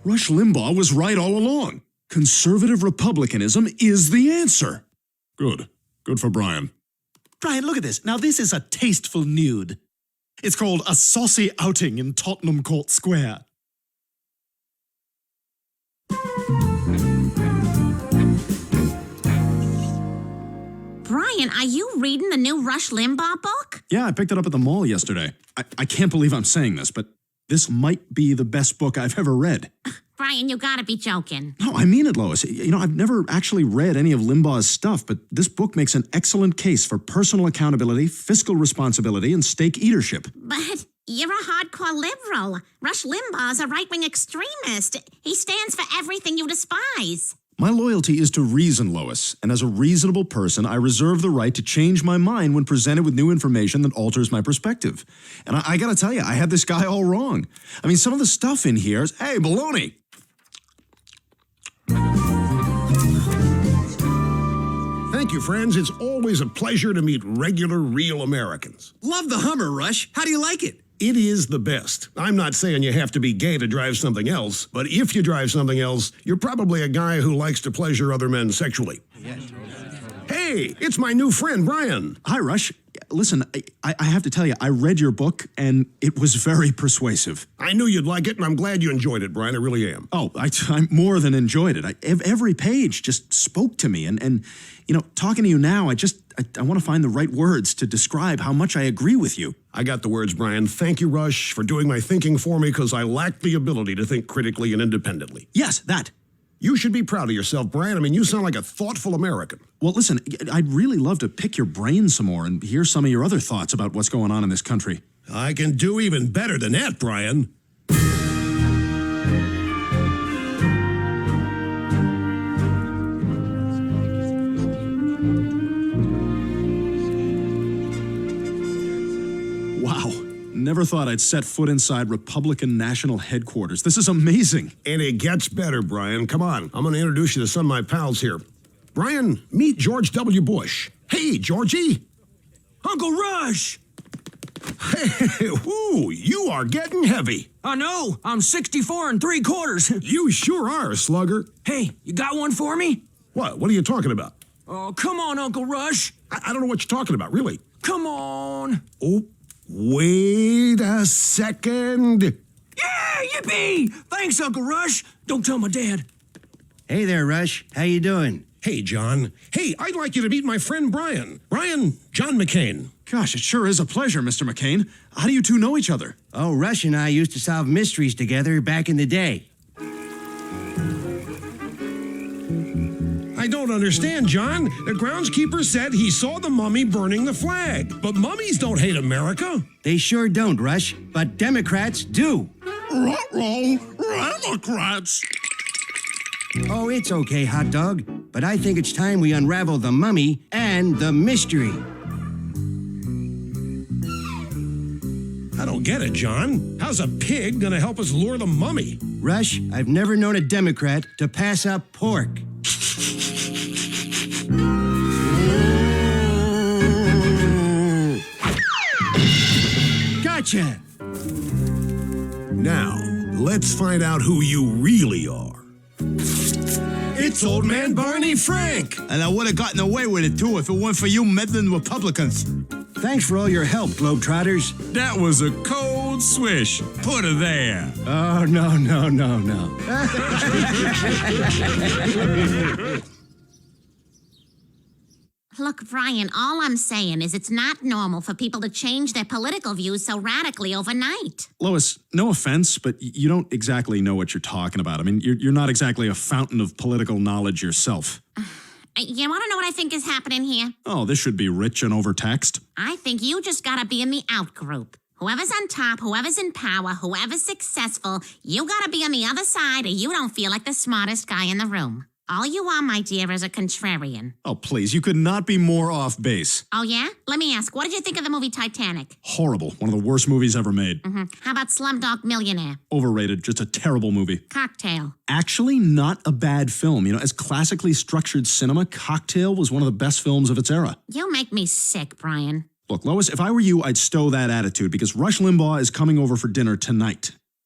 Rush Limbaugh was right all along. Conservative republicanism is the answer. Good. Good for Brian. Brian, look at this. Now, this is a tasteful nude. It's called A Saucy Outing in Tottenham Court Square. Brian, are you reading the new Rush Limbaugh book? Yeah, I picked it up at the mall yesterday. I can't believe I'm saying this, but this might be the best book I've ever read. Brian, you gotta be joking. No, I mean it, Lois. You know, I've never actually read any of Limbaugh's stuff, but this book makes an excellent case for personal accountability, fiscal responsibility, and stake eatership. But you're a hardcore liberal. Rush Limbaugh's a right-wing extremist. He stands for everything you despise. My loyalty is to reason, Lois, and as a reasonable person, I reserve the right to change my mind when presented with new information that alters my perspective. And I gotta tell you, I had this guy all wrong. I mean, some of the stuff in here is, hey, baloney. Thank you, friends. It's always a pleasure to meet regular, real Americans. Love the Hummer, Rush. How do you like it? It is the best. I'm not saying you have to be gay to drive something else, but if you drive something else, you're probably a guy who likes to pleasure other men sexually. Hey, it's my new friend, Brian. Hi, Rush. Listen, I have to tell you, I read your book, and it was very persuasive. I knew you'd like it, and I'm glad you enjoyed it, Brian. I really am. Oh, I more than enjoyed it. Every page just spoke to me, and you know, talking to you now, I want to find the right words to describe how much I agree with you. I got the words, Brian. Thank you, Rush, for doing my thinking for me, because I lacked the ability to think critically and independently. Yes, that. You should be proud of yourself, Brian. I mean, you sound like a thoughtful American. Well, listen, I'd really love to pick your brain some more and hear some of your other thoughts about what's going on in this country. I can do even better than that, Brian. Wow. Never thought I'd set foot inside Republican National Headquarters. This is amazing. And it gets better, Brian. Come on. I'm going to introduce you to some of my pals here. Brian, meet George W. Bush. Hey, Georgie. Uncle Rush! Hey, whoo, you are getting heavy. I know. I'm 64 3/4. You sure are, slugger. Hey, you got one for me? What are you talking about? Oh, come on, Uncle Rush. I don't know what you're talking about, really. Come on. Oh, wait a second. Yeah, yippee! Thanks, Uncle Rush. Don't tell my dad. Hey there, Rush. How you doing? Hey, John. Hey, I'd like you to meet my friend Brian. Brian, John McCain. Gosh, it sure is a pleasure, Mr. McCain. How do you two know each other? Oh, Rush and I used to solve mysteries together back in the day. I don't understand, John. The groundskeeper said he saw the mummy burning the flag. But mummies don't hate America. They sure don't, Rush, but Democrats do. Ruh-roh, Democrats. Oh, it's okay, hot dog. But I think it's time we unravel the mummy and the mystery. I don't get it, John. How's a pig gonna help us lure the mummy? Rush, I've never known a Democrat to pass up pork. Gotcha! Now, let's find out who you really are. It's Old Man Barney Frank. And I would have gotten away with it, too, if it weren't for you meddling Republicans. Thanks for all your help, Globetrotters. That was a cold swish. Put her there. Oh, no. Look, Brian, all I'm saying is it's not normal for people to change their political views so radically overnight. Lois, no offense, but you don't exactly know what you're talking about. I mean, you're not exactly a fountain of political knowledge yourself. You want to know what I think is happening here? Oh, this should be rich and overtaxed. I think you just gotta be in the out group. Whoever's on top, whoever's in power, whoever's successful, you gotta be on the other side or you don't feel like the smartest guy in the room. All you are, my dear, is a contrarian. Oh, please, you could not be more off base. Oh, yeah? Let me ask, what did you think of the movie Titanic? Horrible. One of the worst movies ever made. How about Slumdog Millionaire? Overrated. Just a terrible movie. Cocktail. Actually, not a bad film. You know, as classically structured cinema, Cocktail was one of the best films of its era. You make me sick, Brian. Look, Lois, if I were you, I'd stow that attitude because Rush Limbaugh is coming over for dinner tonight.